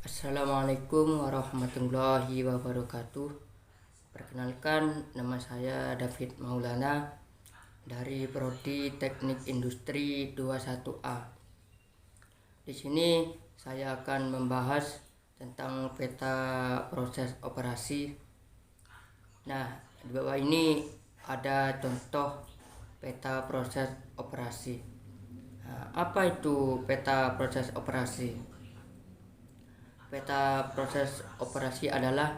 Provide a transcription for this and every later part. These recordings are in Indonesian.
Assalamualaikum warahmatullahi wabarakatuh. Perkenalkan, nama saya David Maulana dari Prodi Teknik Industri 21A. Di sini saya akan membahas tentang peta proses operasi. Nah, di bawah ini ada contoh peta proses operasi. Nah, apa itu peta proses operasi? Peta proses operasi adalah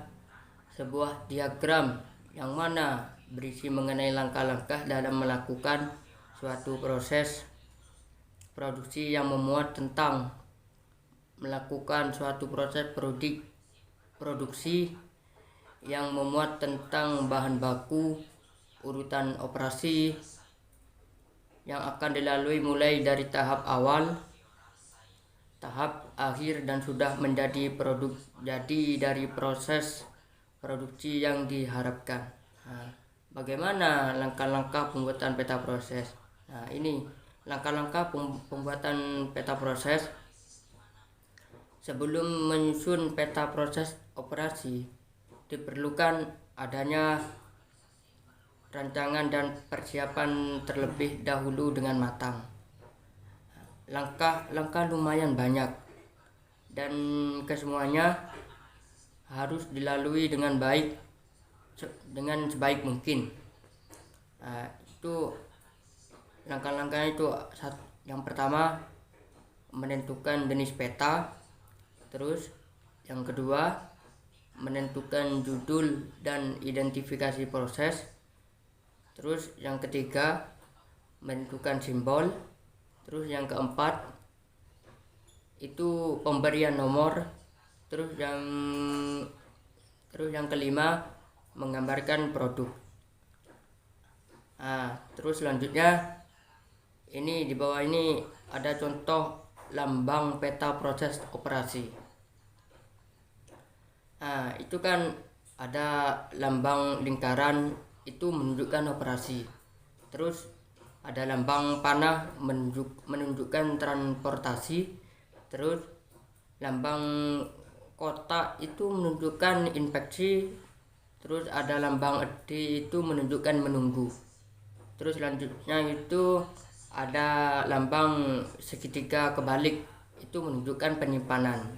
sebuah diagram yang mana berisi mengenai langkah-langkah dalam melakukan suatu proses produksi yang memuat tentang melakukan suatu proses produksi yang memuat tentang bahan baku, urutan operasi yang akan dilalui mulai dari tahap awal, tahap akhir, dan sudah menjadi produk jadi dari proses produksi yang diharapkan. Nah, bagaimana langkah-langkah pembuatan peta proses? Nah, ini langkah-langkah pembuatan peta proses. Sebelum menyusun peta proses operasi, diperlukan adanya rancangan dan persiapan terlebih dahulu dengan matang. Langkah-langkah lumayan banyak dan kesemuanya harus dilalui dengan sebaik mungkin. Nah, itu langkah-langkahnya itu yang pertama menentukan jenis peta, terus yang kedua menentukan judul dan identifikasi proses, terus yang ketiga menentukan simbol, terus yang keempat itu pemberian nomor, terus yang kelima menggambarkan produk. Nah, terus selanjutnya ini di bawah ini ada contoh lambang peta proses operasi. Nah, itu kan ada lambang lingkaran, itu menunjukkan operasi. Terus ada lambang panah menunjukkan transportasi. Terus lambang kotak itu menunjukkan inspeksi. Terus ada lambang D itu menunjukkan menunggu. Terus selanjutnya itu ada lambang segitiga kebalik, itu menunjukkan penyimpanan.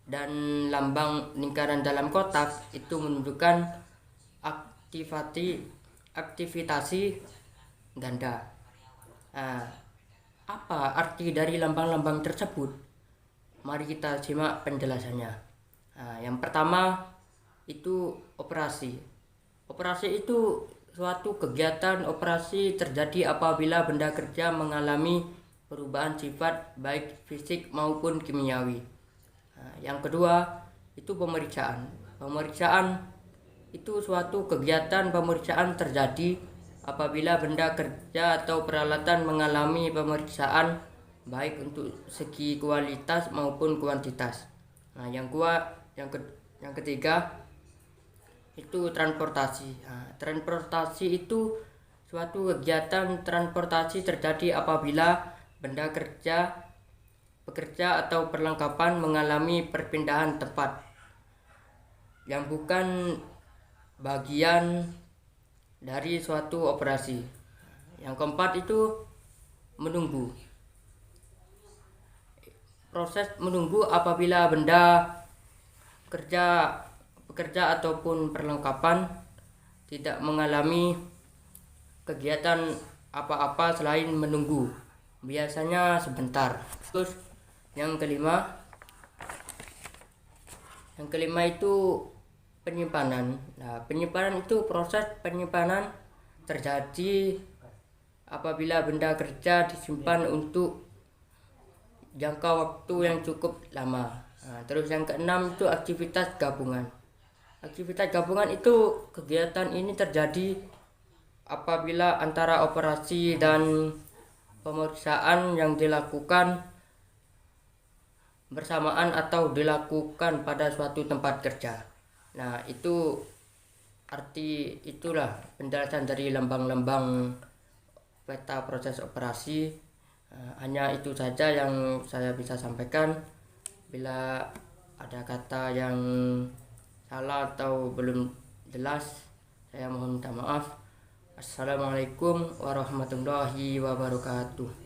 Dan lambang lingkaran dalam kotak itu menunjukkan aktivitasi ganda. Nah, apa arti dari lambang-lambang tersebut? Mari kita simak penjelasannya. Nah, yang pertama itu operasi. Operasi itu suatu kegiatan operasi terjadi apabila benda kerja mengalami perubahan sifat baik fisik maupun kimiawi. Nah, yang kedua itu pemeriksaan. Pemeriksaan itu suatu kegiatan pemeriksaan terjadi apabila benda kerja atau peralatan mengalami pemeriksaan baik untuk segi kualitas maupun kuantitas. Nah, yang ketiga itu transportasi. Nah, transportasi itu suatu kegiatan transportasi terjadi apabila benda pekerja atau perlengkapan mengalami perpindahan tempat yang bukan bagian dari suatu operasi. Yang keempat itu menunggu. Proses menunggu apabila benda pekerja ataupun perlengkapan tidak mengalami kegiatan apa-apa selain menunggu, biasanya sebentar. Terus yang kelima itu penyimpanan. Nah, penyimpanan itu proses penyimpanan terjadi apabila benda kerja disimpan untuk jangka waktu yang cukup lama. Nah, terus yang keenam itu aktivitas gabungan. Aktivitas gabungan itu kegiatan ini terjadi apabila antara operasi dan pemeriksaan yang dilakukan bersamaan atau dilakukan pada suatu tempat kerja. Nah, itulah penjelasan dari lambang-lambang peta proses operasi. Hanya itu saja yang saya bisa sampaikan. Bila ada kata yang salah atau belum jelas, saya mohon minta maaf. Assalamualaikum warahmatullahi wabarakatuh.